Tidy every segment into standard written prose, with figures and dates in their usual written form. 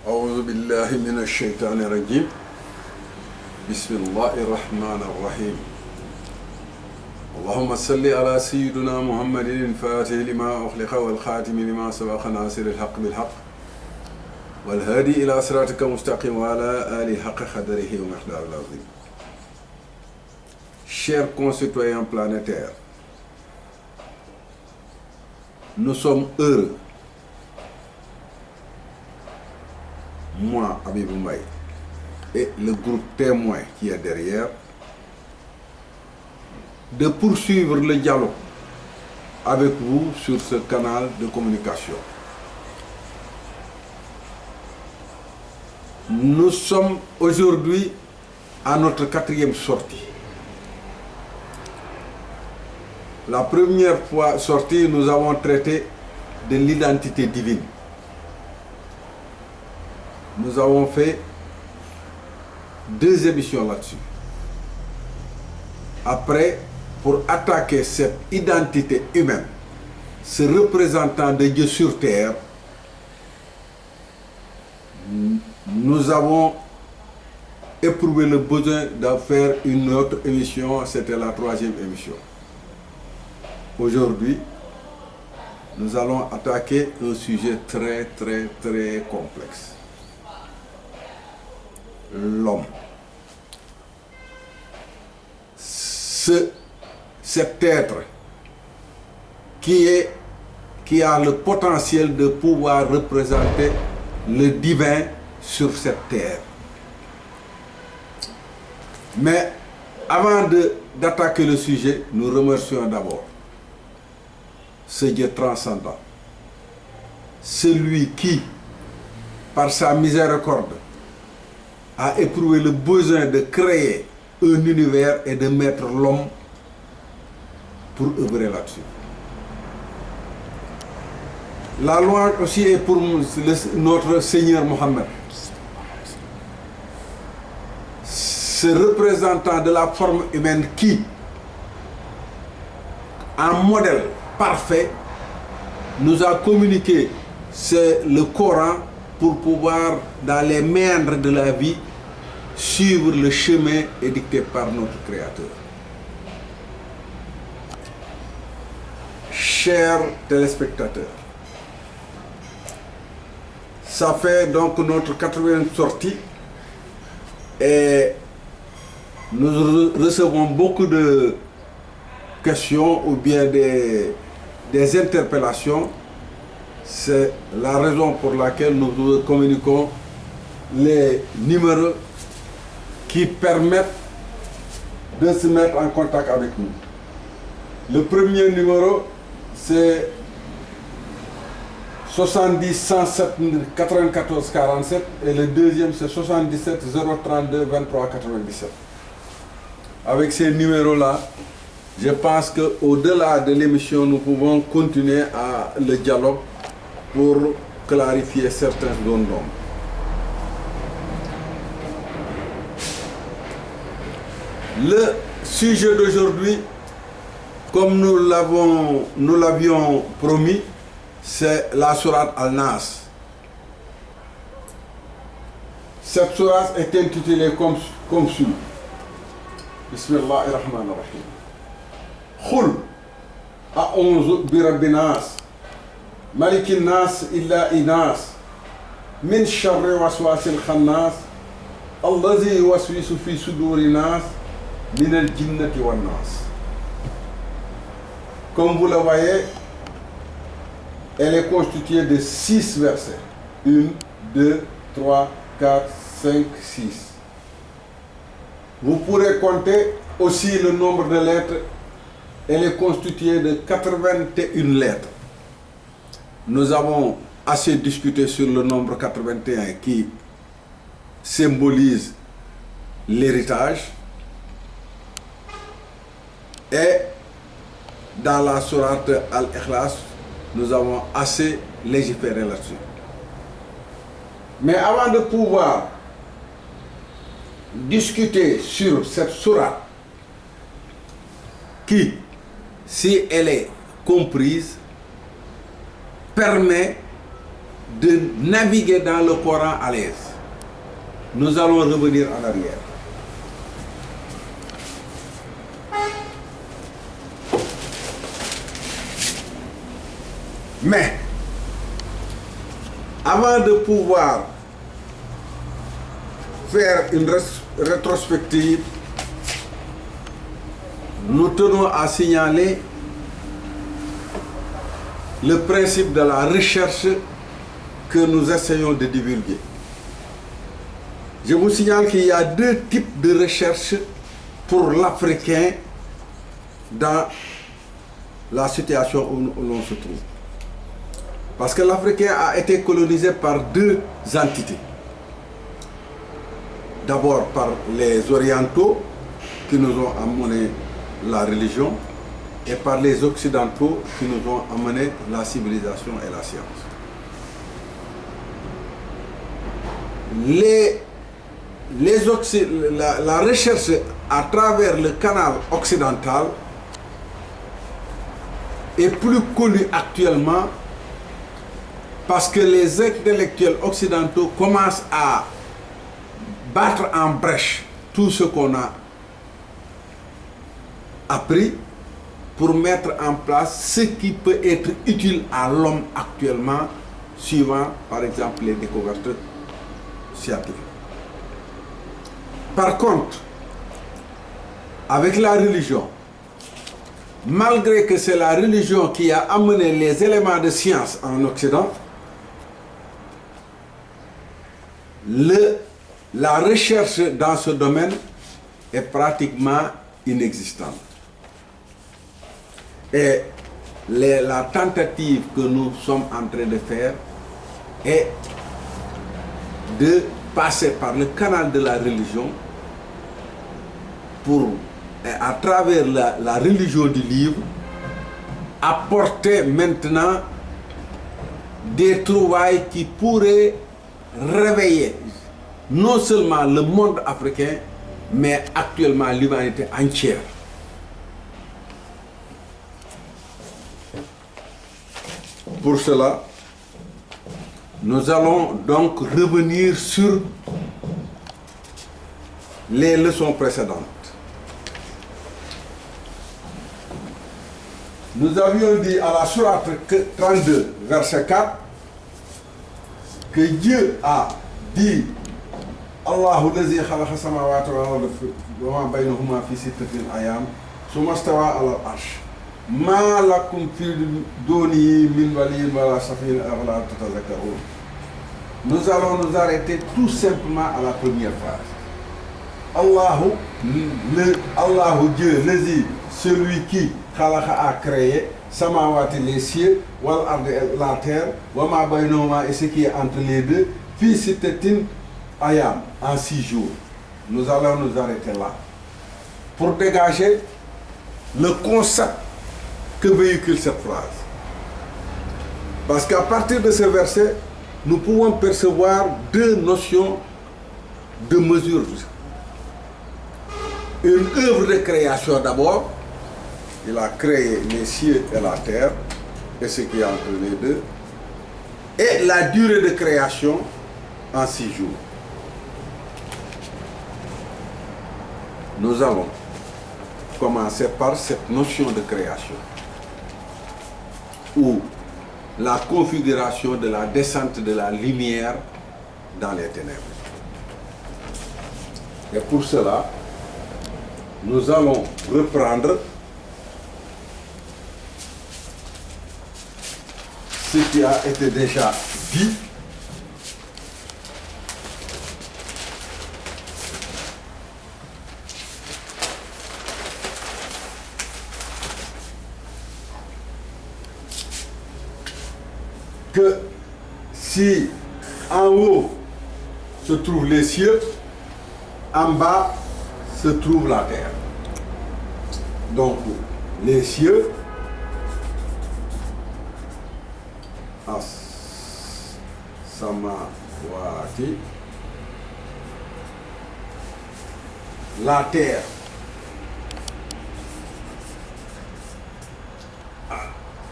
أعوذ بالله من الشيطان الرجيم بسم الله الرحمن الرحيم اللهم صل على سيدنا محمد الفاتح لما أخلق والخاتم لما سبق ناصر الحق بالحق والهادي إلى صراطك المستقيم وعلى آله حق قدره ومقداره العظيم. Chers concitoyens planétaires, nous sommes heureux, moi, Habibou Mbaye, et le groupe témoin qui est derrière, de poursuivre le dialogue avec vous sur ce canal de communication. Nous sommes aujourd'hui à notre 4e sortie. La première fois sortie, nous avons traité de l'identité divine. Nous avons fait 2 émissions là-dessus. Après, pour attaquer cette identité humaine, ce représentant de Dieu sur terre, nous avons éprouvé le besoin de faire une autre émission, c'était la 3e émission. Aujourd'hui, nous allons attaquer un sujet très complexe. L'homme. Cet être qui a le potentiel de pouvoir représenter le divin sur cette terre. Mais avant d'attaquer le sujet, nous remercions d'abord ce Dieu transcendant, celui qui, par sa miséricorde, a éprouvé le besoin de créer un univers et de mettre l'homme pour œuvrer là-dessus. La louange aussi est pour notre Seigneur Mohammed, ce représentant de la forme humaine qui, en modèle parfait, nous a communiqué le Coran pour pouvoir, dans les méandres de la vie, suivre le chemin édicté par notre Créateur. Chers téléspectateurs, ça fait donc notre 80e sortie et nous recevons beaucoup de questions ou bien des interpellations. C'est la raison pour laquelle nous communiquons les numéros qui permettent de se mettre en contact avec nous. Le premier numéro, c'est 70 107 94 47 et le deuxième, c'est 77 032 23 97. Avec ces numéros-là, je pense qu'au-delà de l'émission, nous pouvons continuer le dialogue pour clarifier certaines zones d'ombre. Le sujet d'aujourd'hui, comme nous l'avions promis, c'est la sourate Al-Nas. Cette sourate est intitulée comme suit. Bismillahirrahmanirrahim. Khul a'unzu bi rabbin nas malikin nas illa inas min sharri waswasil khannas allazi yuwaswisu fi suduri nas min al jinnati wan nas. Comme vous le voyez, elle est constituée de 6 versets. 1, 2, 3, 4, 5, 6. Vous pourrez compter aussi le nombre de lettres. Elle est constituée de 81 lettres. Nous avons assez discuté sur le nombre 81 qui symbolise l'héritage. Et dans la sourate Al-Ikhlas, nous avons assez légiféré là-dessus. Mais avant de pouvoir discuter sur cette sourate qui, si elle est comprise, permet de naviguer dans le Coran à l'aise. Nous allons revenir en arrière. Mais, avant de pouvoir faire une rétrospective, nous tenons à signaler le principe de la recherche que nous essayons de divulguer. Je vous signale qu'il y a deux types de recherche pour l'Africain dans la situation où l'on se trouve. Parce que l'Africain a été colonisé par deux entités. D'abord par les Orientaux qui nous ont amené la religion et par les Occidentaux qui nous ont amené la civilisation et la science. La recherche à travers le canal occidental est plus connue actuellement parce que les intellectuels occidentaux commencent à battre en brèche tout ce qu'on a appris pour mettre en place ce qui peut être utile à l'homme actuellement, suivant par exemple les découvertes scientifiques. Par contre, avec la religion, malgré que c'est la religion qui a amené les éléments de science en Occident, la recherche dans ce domaine est pratiquement inexistante. Et la tentative que nous sommes en train de faire est de passer par le canal de la religion pour, à travers la religion du livre, apporter maintenant des trouvailles qui pourraient réveiller non seulement le monde africain, mais actuellement l'humanité entière. Pour cela, nous allons donc revenir sur les leçons précédentes. Nous avions dit à la sourate 32, verset 4, que Dieu a dit Allahu lazi khalaqa samawati wal arda wa ma baynahuma fi sittatin ayam summa stawa ala al-arsh ma lakum fi dunihi min waliyyin wala shafi'in afala tatazakkarun. Nous allons nous arrêter tout simplement à la première phrase. Allahu Dieu, lazi, celui qui khalaqa a créé samawati les cieux wal arda la terre wa ma baynahuma et ce qui est entre les deux fi sittatin ayam, en 6 jours. Nous allons nous arrêter là pour dégager le concept que véhicule cette phrase. Parce qu'à partir de ce verset, nous pouvons percevoir deux notions de mesure. Une œuvre de création d'abord, il a créé les cieux et la terre et ce qui est entre les deux, et la durée de création en 6 jours. Nous allons commencer par cette notion de création, ou la configuration de la descente de la lumière dans les ténèbres. Et pour cela, nous allons reprendre ce qui a été déjà dit que si en haut se trouvent les cieux, en bas se trouve la terre. Donc les cieux, as-samawati, la terre,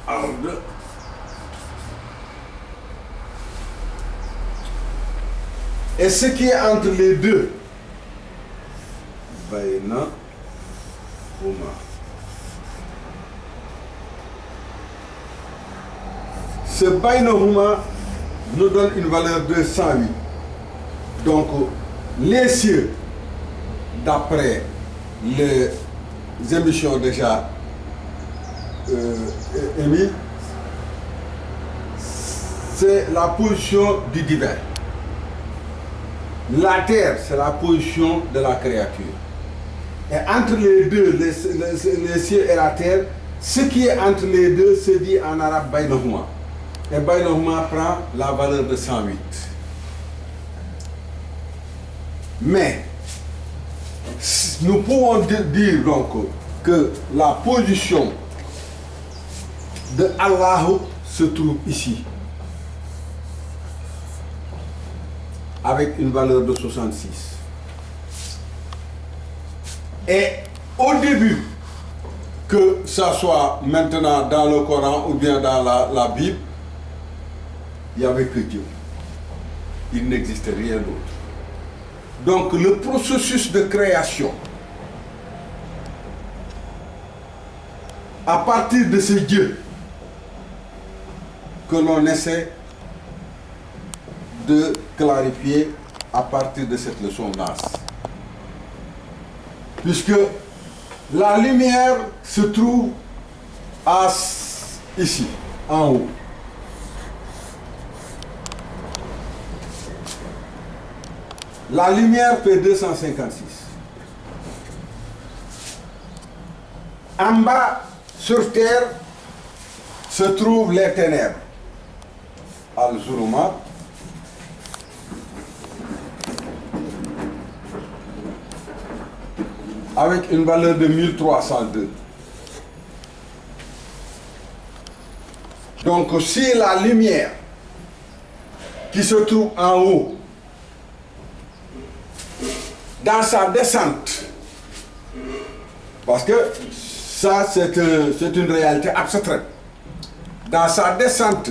ard, Et ce qui est entre les deux, Baina Huma. Ce Baina Huma nous donne une valeur de 108. Donc, les cieux, d'après les émissions déjà émises, c'est la position du divin. La terre, c'est la position de la créature. Et entre les deux, les cieux et la terre, ce qui est entre les deux se dit en arabe Bainahuma. Et Bainahuma prend la valeur de 108. Mais, nous pouvons dire donc que la position de Allah se trouve ici, avec une valeur de 66. Et au début, que ça soit maintenant dans le Coran ou bien dans la Bible, il n'y avait que Dieu. Il n'existait rien d'autre. Donc le processus de création, à partir de ce Dieu que l'on essaie de clarifier à partir de cette leçon d'As. Puisque la lumière se trouve ici, en haut. La lumière fait 256. En bas, sur terre, se trouvent les ténèbres. Al-Zulumat. Avec une valeur de 1302. Donc, si la lumière qui se trouve en haut, dans sa descente, parce que ça c'est une réalité abstraite, dans sa descente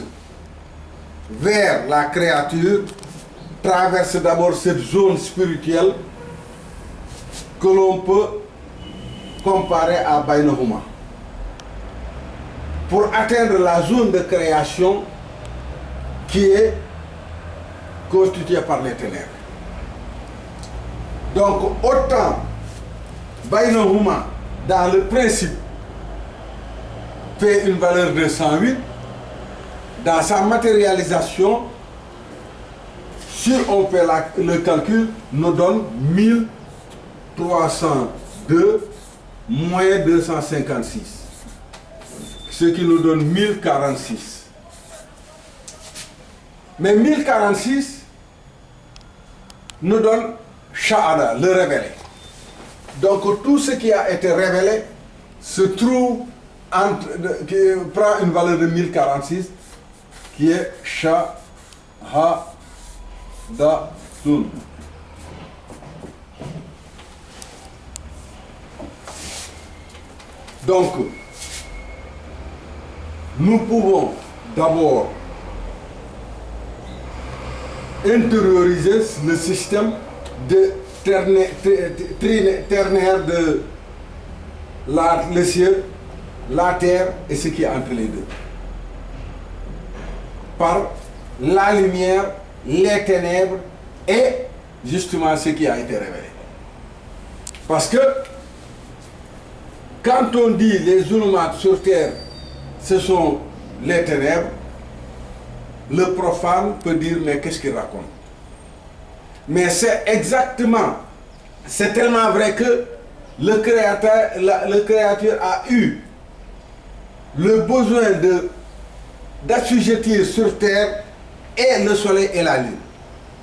vers la créature, traverse d'abord cette zone spirituelle que l'on peut comparer à Bainahuma. Pour atteindre la zone de création qui est constituée par les ténèbres. Donc, autant Bainahuma, dans le principe, fait une valeur de 108, dans sa matérialisation, si on fait le calcul, nous donne 1302 moins 256, ce qui nous donne 1046. Mais 1046 nous donne Shahada, le révélé. Donc tout ce qui a été révélé se trouve qui prend une valeur de 1046 qui est Shahadatun. Donc nous pouvons d'abord intérioriser le système de ternaire de le ciel, la terre et ce qui est entre les deux. Par la lumière, les ténèbres et justement ce qui a été révélé. Parce que quand on dit les zulumats sur terre, ce sont les ténèbres, le profane peut dire mais qu'est-ce qu'il raconte? Mais c'est exactement, c'est tellement vrai que le créateur a eu le besoin d'assujettir sur terre et le soleil et la lune.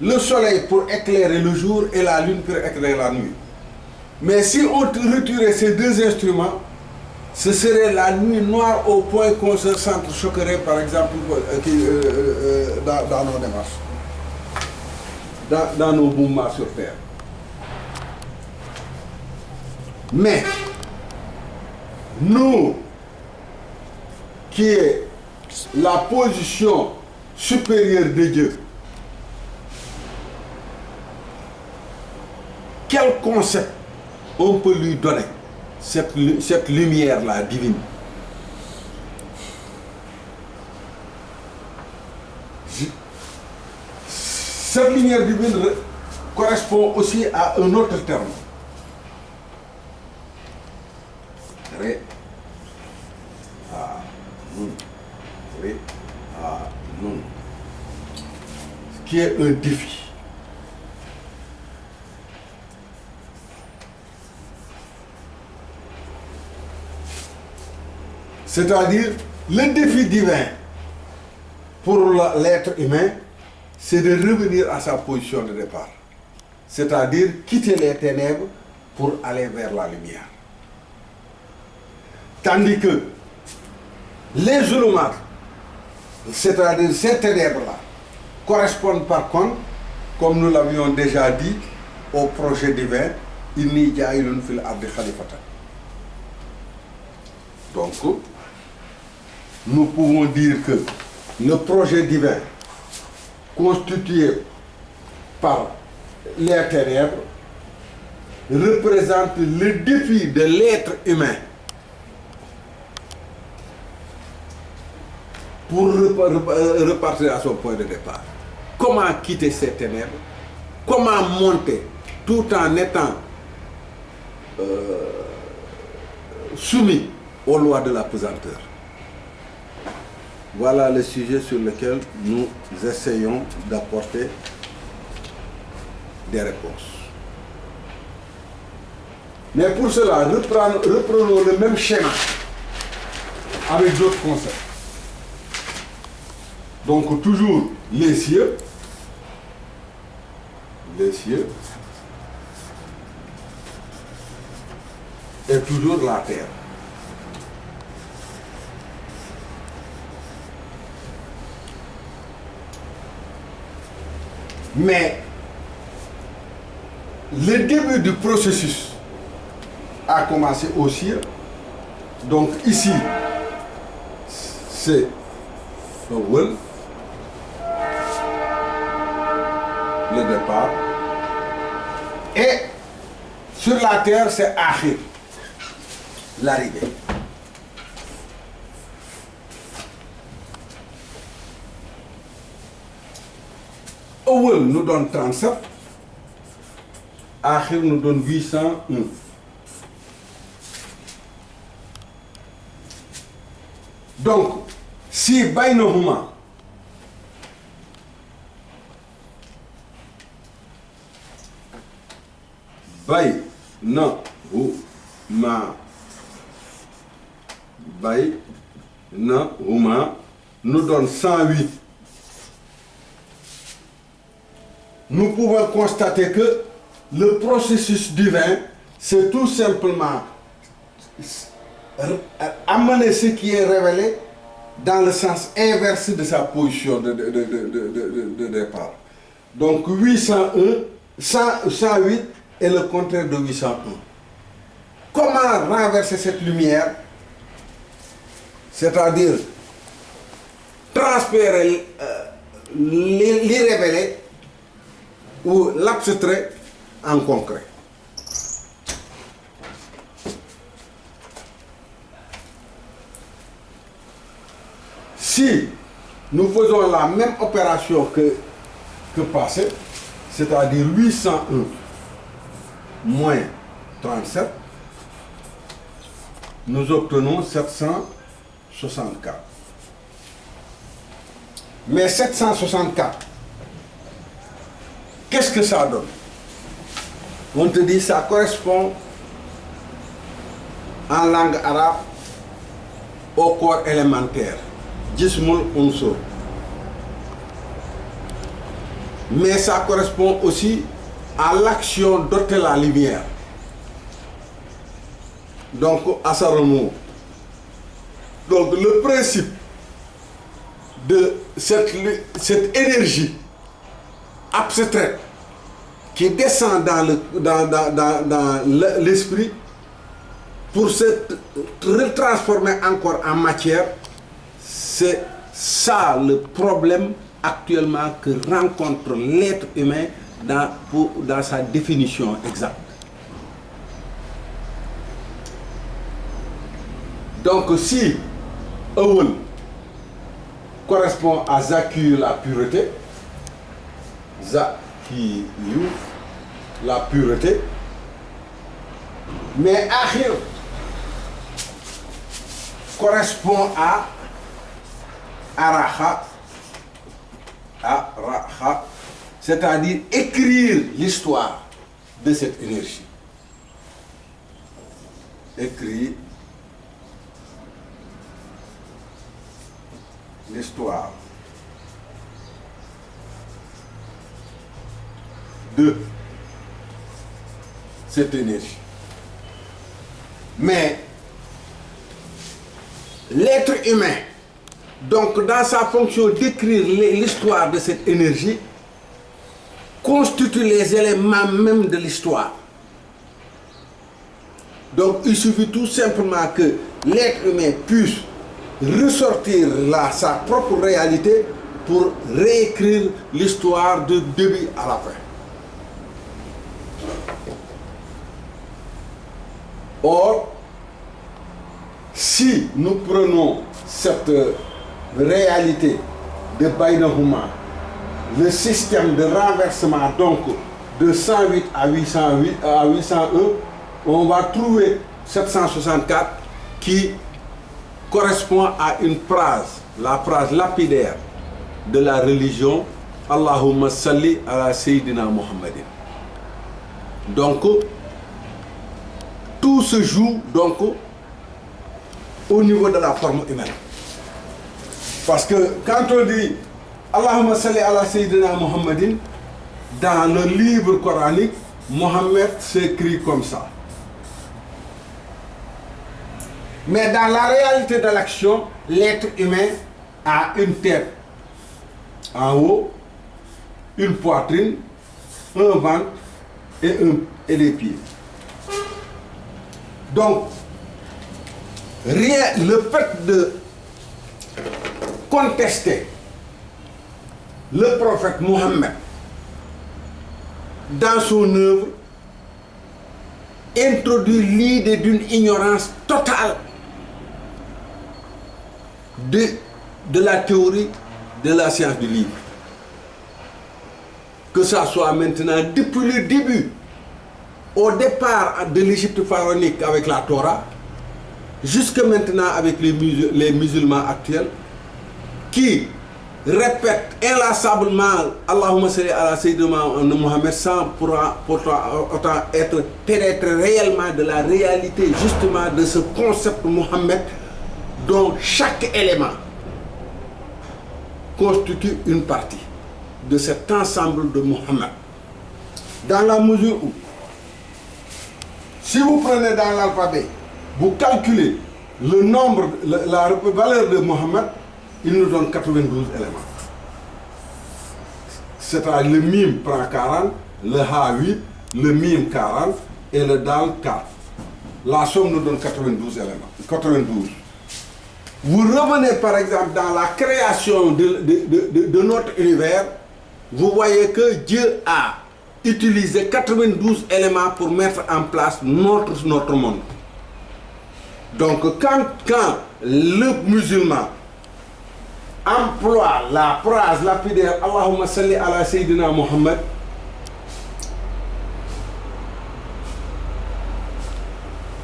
Le soleil pour éclairer le jour et la lune pour éclairer la nuit. Mais si on retirait ces deux instruments, ce serait la nuit noire au point qu'on se s'entrechoquerait par exemple dans nos démarches. Dans nos mouvements sur terre. Mais nous, qui est la position supérieure de Dieu, quel concept on peut lui donner cette lumière-là divine? Cette lumière divine correspond aussi à un autre terme. Qui est un défi. C'est-à-dire, le défi divin pour l'être humain, c'est de revenir à sa position de départ. C'est-à-dire quitter les ténèbres pour aller vers la lumière. Tandis que les zulumats, c'est-à-dire ces ténèbres-là, correspondent par contre, comme nous l'avions déjà dit, au projet divin, Inni jaa'ilun fil ardi khalifatan. Donc, nous pouvons dire que le projet divin constitué par les ténèbres représente le défi de l'être humain pour repartir à son point de départ. Comment quitter ces ténèbres? Comment monter tout en étant soumis aux lois de la pesanteur? Voilà le sujet sur lequel nous essayons d'apporter des réponses. Mais pour cela, reprenons le même schéma avec d'autres concepts. Donc toujours les cieux et toujours la terre. Mais le début du processus a commencé aux cieux. Donc ici, c'est le départ. Et sur la terre, c'est Akhir, l'arrivée. Awal nous donne 37, Akhir nous donne 801. Donc, si baynahuma nous donne 108. Nous pouvons constater que le processus divin, c'est tout simplement amener ce qui est révélé dans le sens inverse de sa position de départ. Donc 108 est le contraire de 801. Comment renverser cette lumière? C'est-à-dire transférer l'irrévélé ou l'abstrait en concret. Si nous faisons la même opération que passé, c'est-à-dire 801 moins 37, nous obtenons 764. Mais 764, qu'est-ce que ça donne? On te dit ça correspond en langue arabe au corps élémentaire, Jismul Unsur. Mais ça correspond aussi à l'action d'ôter la lumière. Donc, Asaromou. Donc, le principe de cette énergie abstraite qui descend dans l'esprit pour se retransformer encore en matière, c'est ça le problème actuellement que rencontre l'être humain dans sa définition exacte. Donc si Awal correspond à Zakiyu, la pureté, Zakiyu, la pureté, mais Akhir correspond à Araha, c'est-à-dire écrire l'histoire de cette énergie. Écrire l'histoire de cette énergie. Mais l'être humain, donc dans sa fonction d'écrire l'histoire de cette énergie, constitue les éléments même de l'histoire. Donc il suffit tout simplement que l'être humain puisse ressortir sa propre réalité pour réécrire l'histoire du début à la fin. Or, si nous prenons cette réalité de Bainahuma, le système de renversement donc de 108 à 801, on va trouver 764 qui correspond à une phrase, la phrase lapidaire de la religion Allahumma salli ala Sayyidina Muhammadin. Donc, tout se joue donc au niveau de la forme humaine. Parce que quand on dit Allahumma salli ala Sayyidina Muhammadin, dans le livre coranique, Mohammed s'écrit comme ça. Mais dans la réalité de l'action, l'être humain a une tête en haut, une poitrine, un ventre et des pieds. Donc, le fait de contester le prophète Mohammed dans son œuvre introduit l'idée d'une ignorance totale de la théorie de la science du livre. Que ça soit maintenant depuis le début, au départ de l'Égypte pharaonique avec la Torah, jusque maintenant avec les musulmans actuels, qui répètent inlassablement Allahumma salli ala Sayyidina Muhammad sans pourtant être pénétrés réellement de la réalité justement de ce concept Muhammad, dont chaque élément constitue une partie de cet ensemble de Muhammad. Dans la mesure où, si vous prenez dans l'alphabet, vous calculez le nombre, la valeur de Muhammad, il nous donne 92 éléments. C'est-à-dire le mime prend 40, le ha 8, le mime 40 et le dal 4. La somme nous donne 92 éléments. 92. Vous revenez par exemple dans la création de notre univers, vous voyez que Dieu a utilisé 92 éléments pour mettre en place notre monde. Donc quand le musulman emploie la phrase lapidaire Allahumma salli ala Sayyidina Muhammad,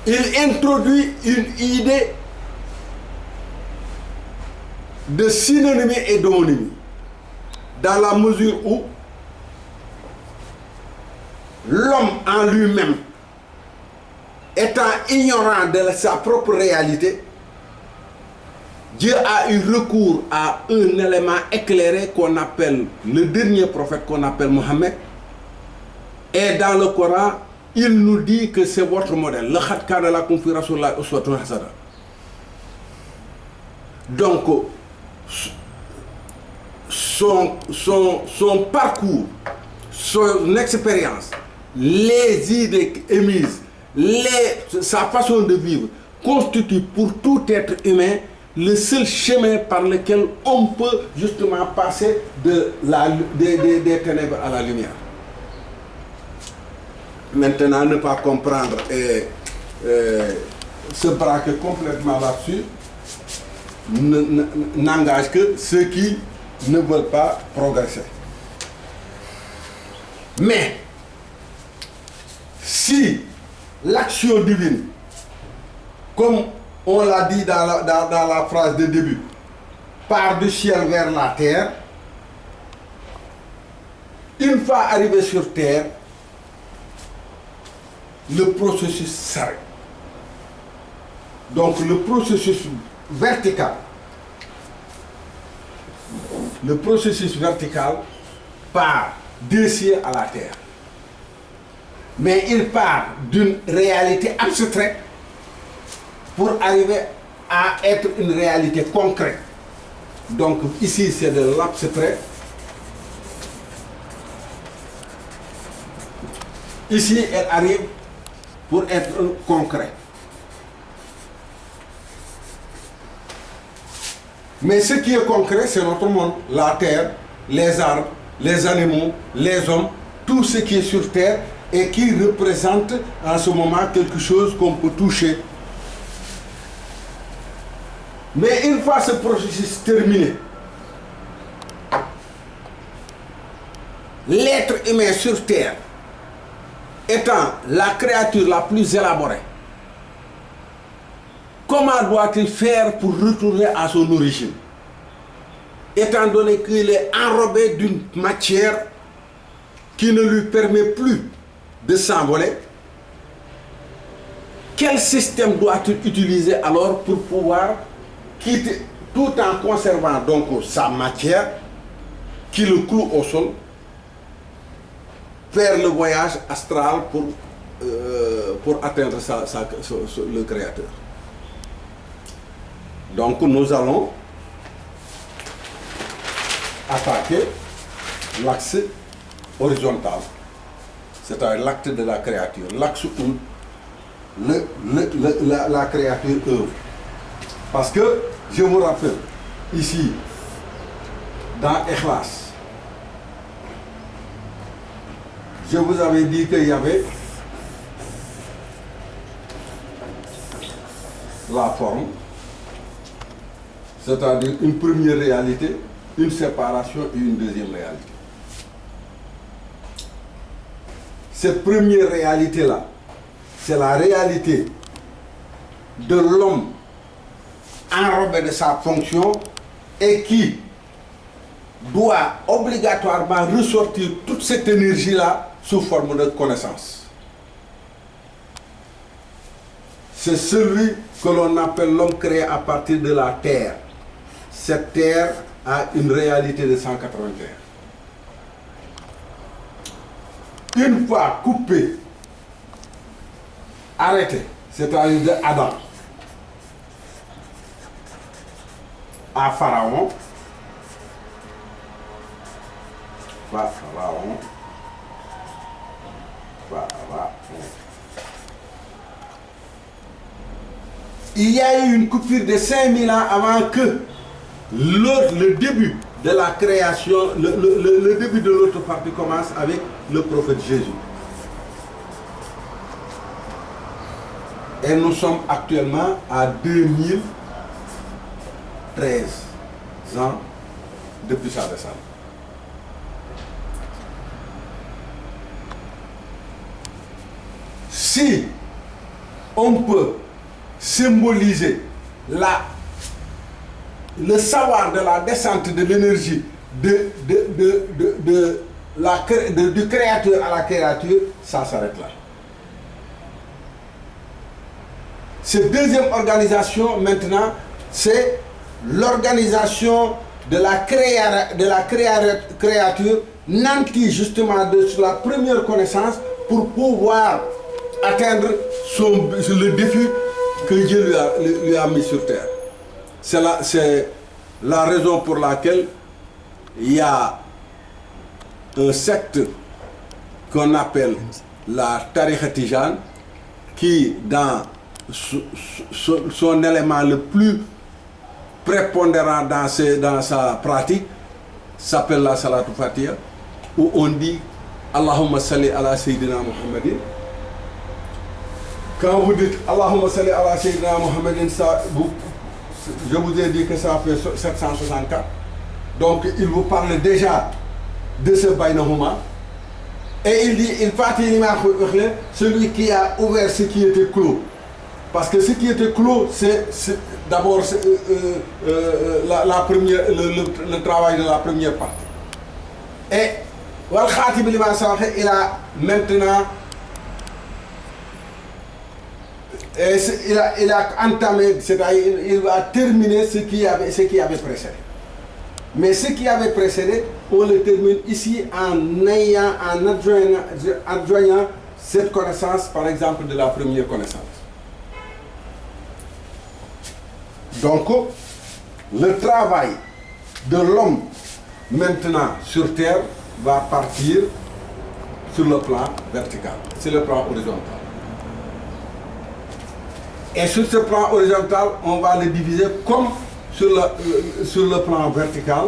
il introduit une idée de synonymie et d'homonymie, dans la mesure où l'homme en lui-même, étant ignorant de sa propre réalité, Dieu a eu recours à un élément éclairé qu'on appelle le dernier prophète, qu'on appelle Mohammed. Et dans le Coran, il nous dit que c'est votre modèle. Laqad kana lakum fi rasulillahi uswatun hasana. Donc, son parcours, son expérience, les idées émises, sa façon de vivre constitue pour tout être humain le seul chemin par lequel on peut justement passer des ténèbres à la lumière. maintenant ne pas comprendre et se braquer complètement là-dessus n'engage que ceux qui ne veulent pas progresser. Mais si l'action divine, comme on l'a dit dans la phrase de début, part du ciel vers la terre, une fois arrivé sur terre, le processus s'arrête. Donc le processus vertical part des cieux à la terre. Mais il part d'une réalité abstraite pour arriver à être une réalité concrète. Donc ici c'est de l'abstrait. Ici elle arrive pour être concret. Mais ce qui est concret, c'est notre monde, la terre, les arbres, les animaux, les hommes, tout ce qui est sur terre et qui représente en ce moment quelque chose qu'on peut toucher. Mais une fois ce processus terminé, l'être humain sur terre étant la créature la plus élaborée, comment doit-il faire pour retourner à son origine? Étant donné qu'il est enrobé d'une matière qui ne lui permet plus de s'envoler, quel système doit-il utiliser alors pour pouvoir quitter, tout en conservant donc sa matière, qui le cloue au sol, faire le voyage astral pour atteindre le Créateur? Donc nous allons attaquer l'axe horizontal, c'est-à-dire l'acte de la créature, l'axe où la créature œuvre. Parce que, je vous rappelle, ici, dans Ikhlas, je vous avais dit qu'il y avait la forme, c'est-à-dire une première réalité, une séparation et une deuxième réalité. Cette première réalité-là, c'est la réalité de l'homme enrobé de sa fonction et qui doit obligatoirement ressortir toute cette énergie-là sous forme de connaissance. C'est celui que l'on appelle l'homme créé à partir de la terre. Cette terre a une réalité de 181. Une fois coupé, arrêté, c'est-à-dire de Adam à Pharaon, il y a eu une coupure de 5000 ans avant que le début de la création, le début de l'autre partie commence avec le prophète Jésus. Et nous sommes actuellement à 2013 ans depuis sa descente. Si on peut symboliser le savoir de la descente de l'énergie du créateur à la créature, ça s'arrête là. Cette deuxième organisation maintenant, c'est l'organisation de la créature nantie justement de la première connaissance pour pouvoir atteindre le défi que Dieu lui a mis sur terre. C'est la raison pour laquelle il y a un secte qu'on appelle la Tariqa Tijane qui, dans son élément le plus prépondérant dans sa pratique, s'appelle la Salatul Fatiha, où on dit Allahumma salli ala Sayyidina Muhammadin Quand vous dites Allahumma salli ala Sayyidina Muhammadin, je vous ai dit que ça fait 764. Donc il vous parle déjà de ce Baynahuma. Et il dit, celui qui a ouvert ce qui était clos. Parce que ce qui était clos, c'est d'abord le travail de la première partie. Et il a maintenant il a entamé, c'est-à-dire il va terminer ce qui avait précédé. Mais ce qui avait précédé, on le termine ici en adjoignant cette connaissance, par exemple, de la première connaissance. Donc, le travail de l'homme maintenant sur terre va partir sur le plan vertical, c'est le plan horizontal. Et sur ce plan horizontal, on va le diviser comme sur le plan vertical,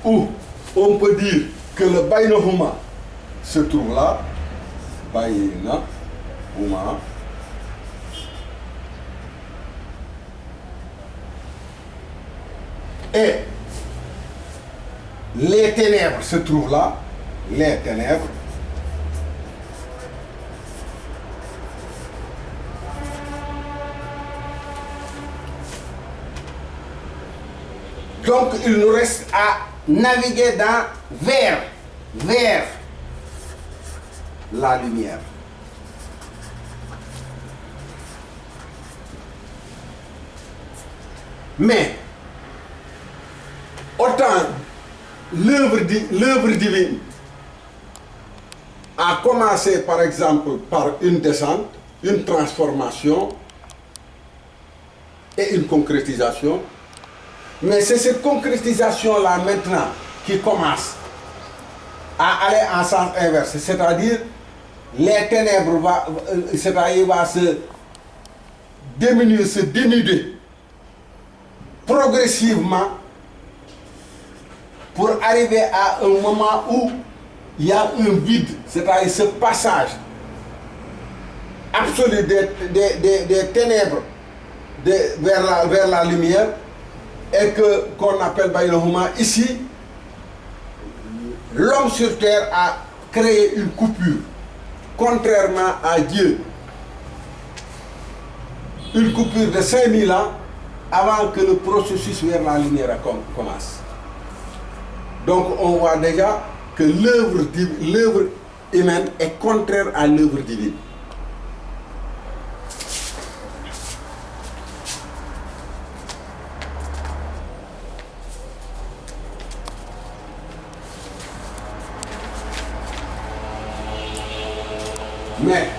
où on peut dire que le Baynahuma se trouve là, Baynahuma, et les ténèbres se trouvent là, les ténèbres, donc il nous reste à naviguer vers la lumière. Mais autant l'œuvre divine a commencé par exemple par une descente, une transformation et une concrétisation. Mais c'est cette concrétisation-là maintenant qui commence à aller en sens inverse. C'est-à-dire, les ténèbres va se diminuer, se dénuder progressivement pour arriver à un moment où il y a un vide, c'est-à-dire ce passage absolu des ténèbres vers la lumière, et qu'on appelle Baynahuma. Ici, l'homme sur terre a créé une coupure, contrairement à Dieu. Une coupure de 5000 ans avant que le processus vers la lumière commence. Donc on voit déjà que l'œuvre humaine est contraire à l'œuvre divine. Mais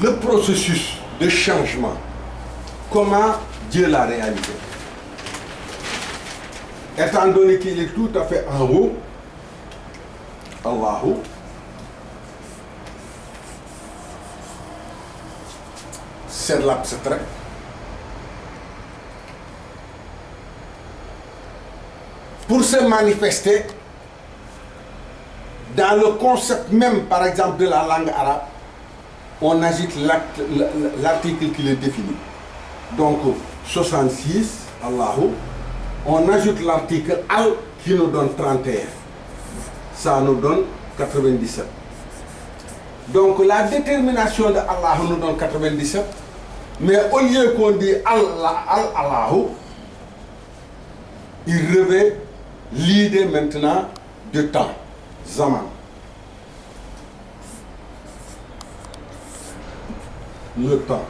le processus de changement, comment Dieu l'a réalisé? Étant donné qu'il est tout à fait en haut, Allahu, c'est de l'abstrait. Pour se manifester, dans le concept même, par exemple, de la langue arabe, on ajoute l'article qui le définit. Donc, 66, Allahu, on ajoute l'article Al qui nous donne 31. Ça nous donne 97. Donc, la détermination de Allah nous donne 97. Mais au lieu qu'on dit Allahu, il revêt l'idée maintenant de temps. Zaman. Le temps.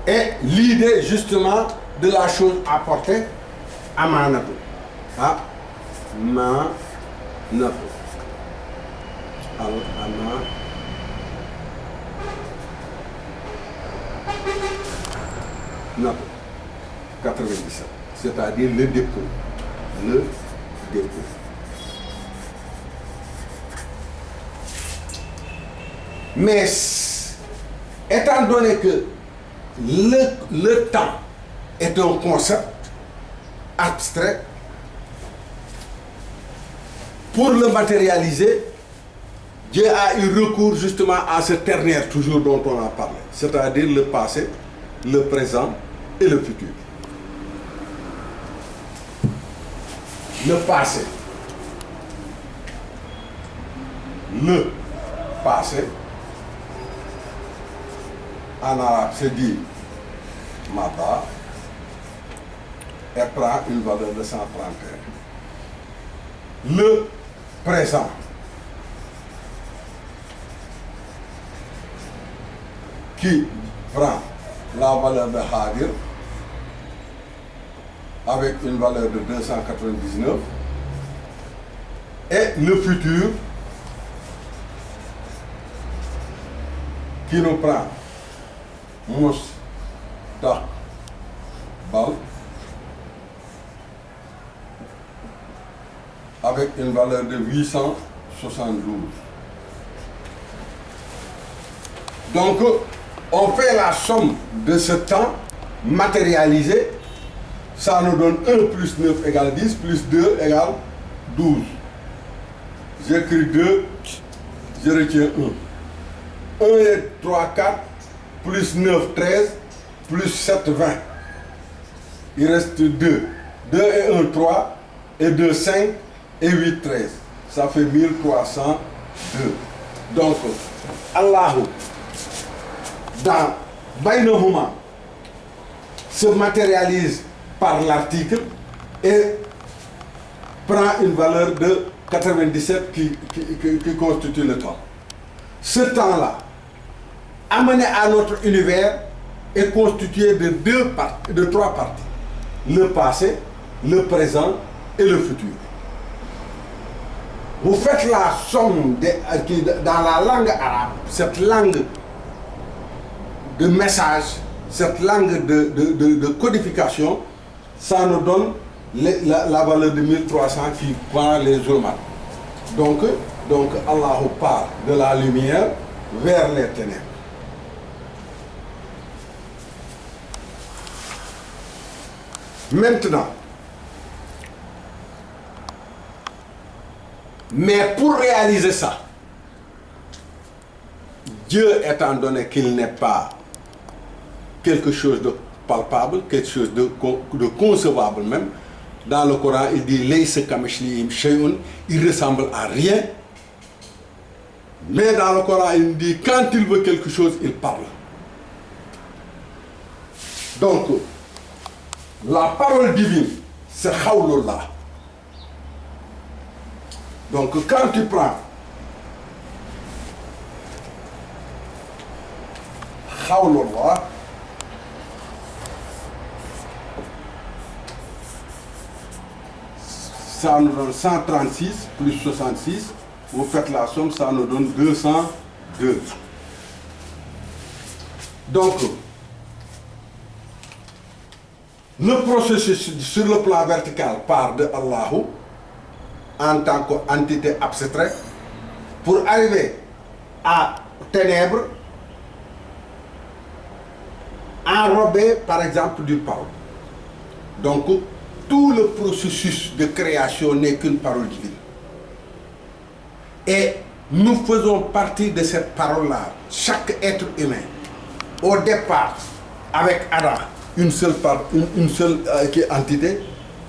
Et l'idée justement de la chose apportée, amanatu. Amanatu. Amanatu. 97, c'est-à-dire le dépôt. Le dépôt. Mais étant donné que le temps est un concept abstrait, pour le matérialiser, Dieu a eu recours justement à ce ternaire toujours dont on a parlé, c'est-à-dire le passé, le présent et le futur. Le passé. Le passé, en arabe c'est dit Mata, et prend une valeur de 131. Le présent, qui prend la valeur de Hadir avec une valeur de 299, et le futur qui nous prend Mustaqbal avec une valeur de 872. Donc, on fait la somme de ce temps matérialisé, ça nous donne 1 plus 9 égale 10, plus 2 égale 12. J'écris 2, je retiens 1. 1 et 3, 4, plus 9, 13, plus 7, 20. Il reste 2. 2 et 1, 3, et 2, 5, et 8, 13. Ça fait 1302. Donc, Allahu, dans Bainahuma, se matérialise par l'article et prend une valeur de 97 qui constitue le temps. Ce temps-là, amené à notre univers, est constitué de 3 parties. Le passé, le présent et le futur. Vous faites la somme dans la langue arabe, cette langue de message, cette langue de codification, ça nous donne la valeur de 1300 qui prend les ulama. Donc Allah part de la lumière vers les ténèbres. Maintenant, mais pour réaliser ça, Dieu étant donné qu'il n'est pas quelque chose de palpable, quelque chose de concevable même, dans le Coran il dit Laysa kamithlihi shay'un, il ressemble à rien. Mais dans le Coran il dit quand il veut quelque chose, il parle. Donc, la parole divine, c'est Khawlullah. Donc quand tu prends Khawlullah, ça nous donne 136 plus 66, vous faites la somme, ça nous donne 202. Donc, le processus sur le plan vertical part de Allahu en tant qu'entité abstraite pour arriver à ténèbres enrobé par exemple d'une parole. Donc tout le processus de création n'est qu'une parole divine. Et nous faisons partie de cette parole-là, chaque être humain. Au départ, avec Adam, une seule entité,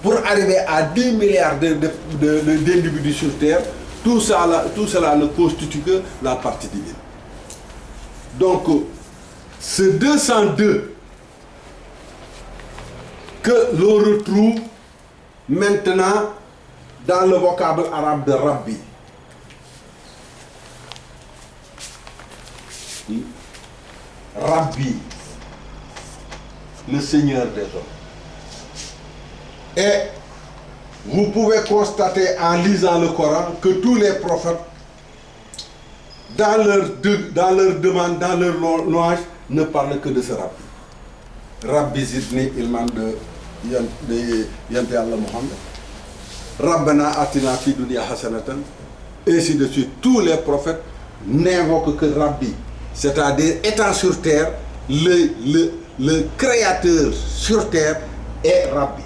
pour arriver à 10 milliards d'individus sur Terre, tout cela ne constitue que la partie divine. Donc, ce 202 que l'on retrouve maintenant dans le vocable arabe de Rabbi. Rabbi, le Seigneur des hommes. Et vous pouvez constater en lisant le Coran que tous les prophètes, dans leur demande, dans leur louange, ne parlent que de ce Rabbi. Rabbi Zidni ilman de Yante Allah Muhammad. Rabbana atina fi dunya hasanatan. Ainsi de suite. Tous les prophètes n'invoquent que Rabbi. C'est-à-dire, étant sur terre, le créateur sur terre est Rabbi.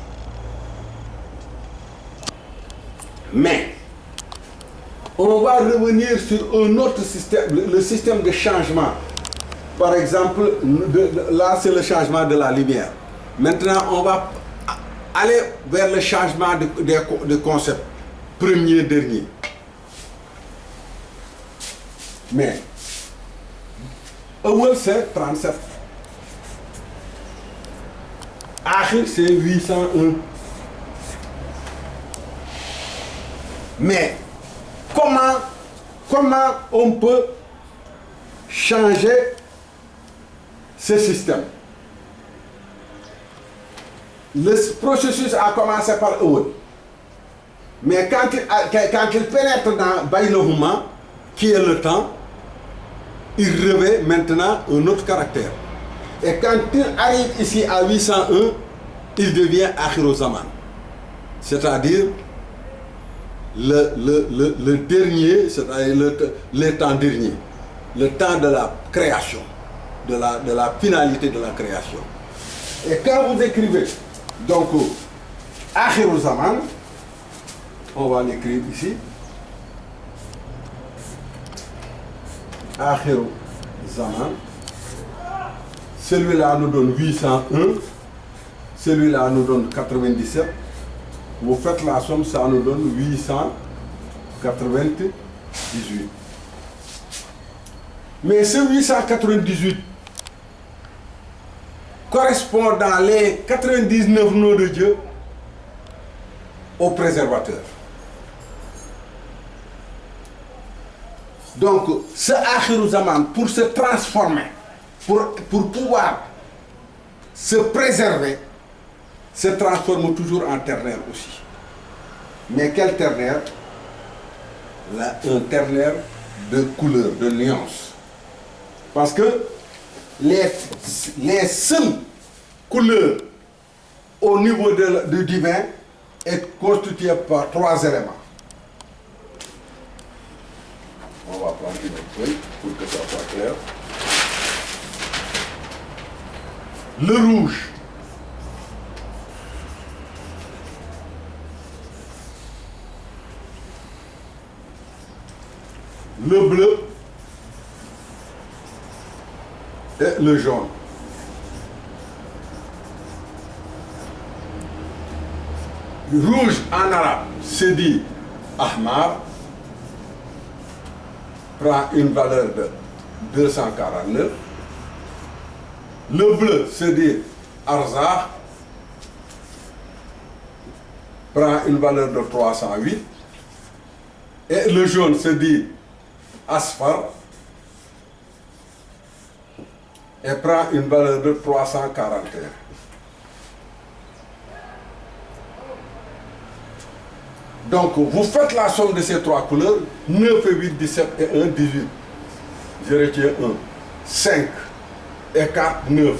Mais, on va revenir sur un autre système, le système de changement. Par exemple, là c'est le changement de la lumière. Maintenant, on va aller vers le changement de concept. Premier, dernier. Mais, Awal c'est 37. Akhir c'est 801. Mais, comment on peut changer ce système? Le processus a commencé par Awal. Mais quand il pénètre dans Baïnohuma, qui est le temps, il revêt maintenant un autre caractère. Et quand il arrive ici à 801, il devient Akhirozaman. C'est-à-dire le dernier, c'est-à-dire le temps dernier, le temps de la création, de la finalité de la création. Et quand vous écrivez, donc, Akhirozaman, on va l'écrire ici. Akhirozaman. Celui-là nous donne 801. Celui-là nous donne 97. Vous faites la somme, ça nous donne 898. Mais ce 898 correspond dans les 99 noms de Dieu au préservateur. Donc, ce Akhirozaman, pour se transformer, pour pouvoir se préserver, se transforme toujours en ternaire aussi. Mais quel ternaire? Un ternaire de couleur, de nuance. Parce que les seules couleurs au niveau du divin est constituées par 3 éléments. On va prendre une autre feuille pour que ça soit clair. Le rouge. Le bleu. Et le jaune. Le rouge en arabe, c'est dit Ahmar, prend une valeur de 249. Le bleu, c'est dit Arzakh, prend une valeur de 308. Et le jaune, c'est dit Asfar, et prend une valeur de 341. Donc, vous faites la somme de ces 3 couleurs, 9 et 8, 17 et 1, 18. Je retiens 1. 5 et 4, 9.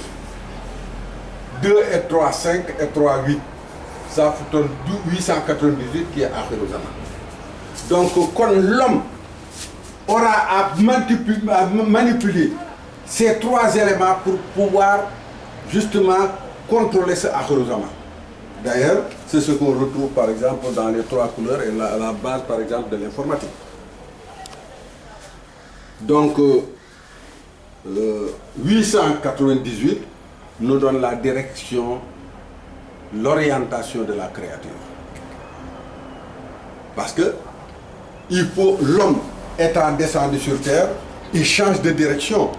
2 et 3, 5 et 3, 8. Ça vous donne 898 qui est Akhirozaman. Donc, quand l'homme aura à manipuler ces 3 éléments pour pouvoir justement contrôler ce Akhirozaman. D'ailleurs, c'est ce qu'on retrouve par exemple dans les 3 couleurs et la base par exemple de l'informatique. Donc, 898 nous donne la direction, l'orientation de la créature. Parce que l'homme étant descendu sur terre, il change de direction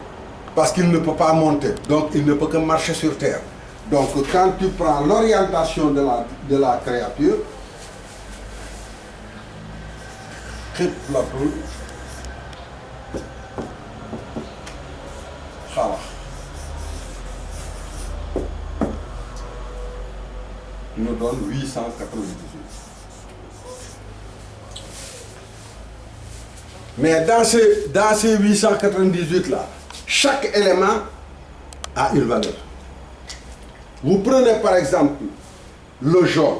parce qu'il ne peut pas monter, donc il ne peut que marcher sur terre. Donc quand tu prends l'orientation de la créature, nous donne 898. Mais dans ces 898 là, chaque élément a une valeur. Vous prenez par exemple le jaune.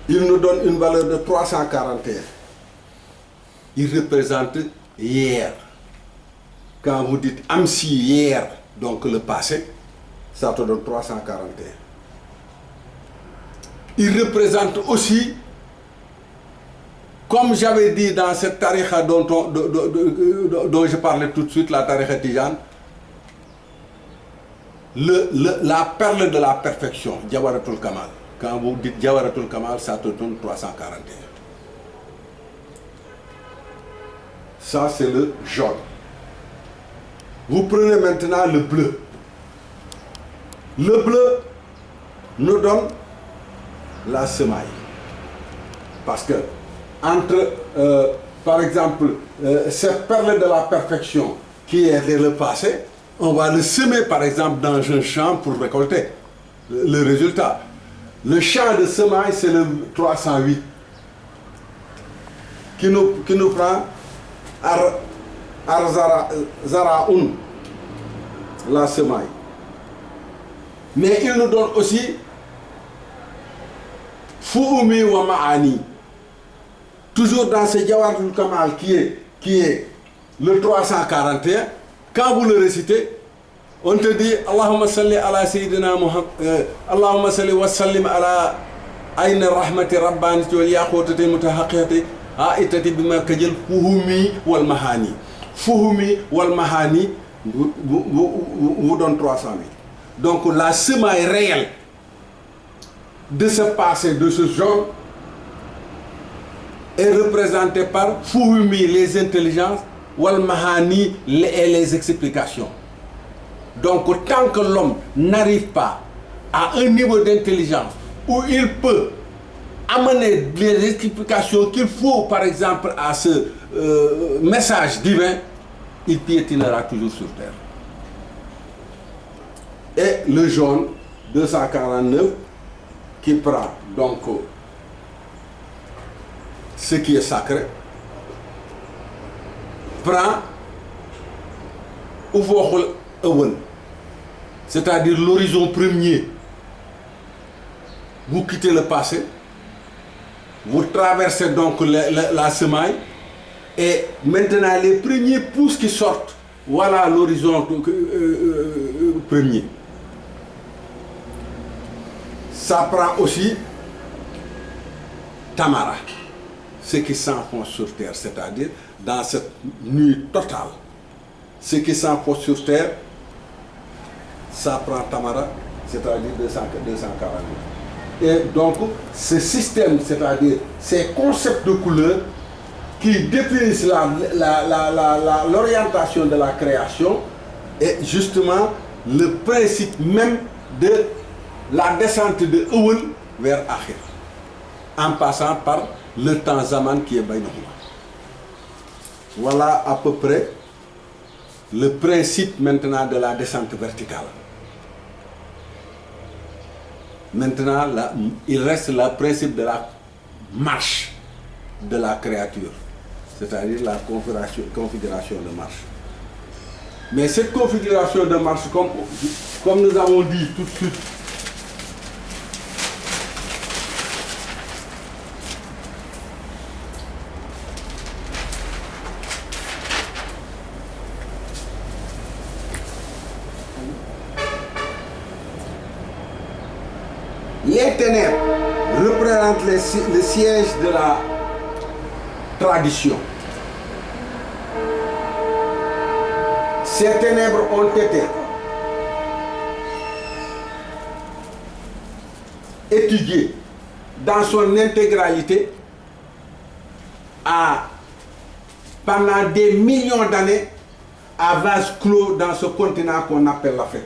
Il nous donne une valeur de 341. Il représente hier. Quand vous dites Amsi hier, donc le passé, ça te donne 341. Il représente aussi comme j'avais dit dans cette tariqa dont je parlais tout de suite, la tariqa Tijane, la perle de la perfection, Jawharatul Kamal. Quand vous dites Jawharatul Kamal, ça te donne 341. Ça, c'est le jaune. Vous prenez maintenant le bleu. Le bleu nous donne la semaille. Parce que, entre, par exemple, cette perle de la perfection qui est le passé, on va le semer, par exemple, dans un champ pour récolter le résultat. Le champ de semaille, c'est le 308 qui nous prend Zaraoun, la semaille. Mais il nous donne aussi Fuumi wa Ma'ani. Toujours dans ce Jawharatul Kamal qui est le 341, quand vous le récitez, on te dit Allahumma salli ala Sayyidina Muhammad, Allahumma salli wa sallim ala ayna rahmati rabbaniti wal yaqutati mutahaqqiyati haitati bima kajal Fuhumi wal Mahani. Fuhumi wal Mahani vous donne 300 000. Donc la semaille réelle de ce passé, de ce jaune, est représentée par Fuhumi, les intelligences, wal Mahani, les explications. Donc tant que l'homme n'arrive pas à un niveau d'intelligence où il peut amener les explications qu'il faut, par exemple, à ce message divin, il piétinera toujours sur terre. Et le jaune 249 qui prend donc ce qui est sacré, prend c'est-à-dire l'horizon premier. Vous quittez le passé, vous traversez donc la semaille, et maintenant les premiers pousses qui sortent, voilà l'horizon premier. Ça prend aussi Tamara, ce qui s'enfonce sur terre, c'est-à-dire dans cette nuit totale. Ce qui s'enfonce sur terre, ça prend Tamara, c'est-à-dire 240 000. Et donc, ce système, c'est-à-dire ces concepts de couleurs qui définissent l'orientation de la création, est justement le principe même de la descente de Awal vers Akhir, en passant par le temps Zaman qui est Baynahuma. Voilà à peu près le principe maintenant de la descente verticale. Maintenant, il reste le principe de la marche de la créature, c'est-à-dire la configuration de marche. Mais cette configuration de marche, comme nous avons dit tout de suite, les ténèbres représentent le siège de la tradition. Ces ténèbres ont été étudiées dans son intégralité pendant des millions d'années à vase clos dans ce continent qu'on appelle l'Afrique.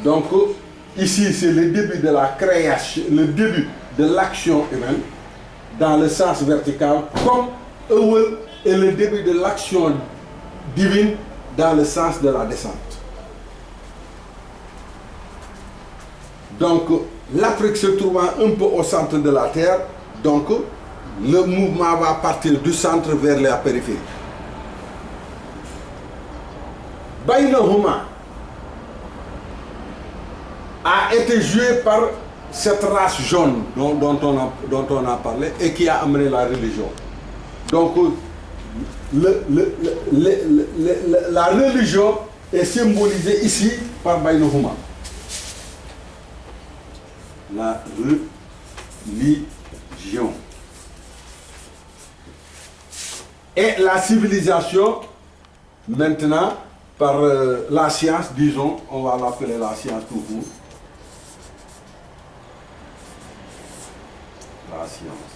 Donc, ici, c'est le début de la création, le début de l'action humaine, dans le sens vertical, comme Awal est le début de l'action divine, dans le sens de la descente. Donc, l'Afrique se trouvant un peu au centre de la Terre, donc, le mouvement va partir du centre vers la périphérie. Baynahuma a été joué par cette race jaune dont on a parlé et qui a amené la religion. Donc, la religion est symbolisée ici par Baynahuma. religion. Et la civilisation, maintenant, par la science, disons, on va l'appeler la science tout court. La science.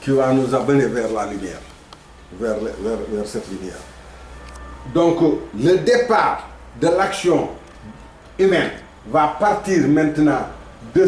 Qui va nous amener vers la lumière, vers cette lumière. Donc, le départ de l'action humaine va partir maintenant de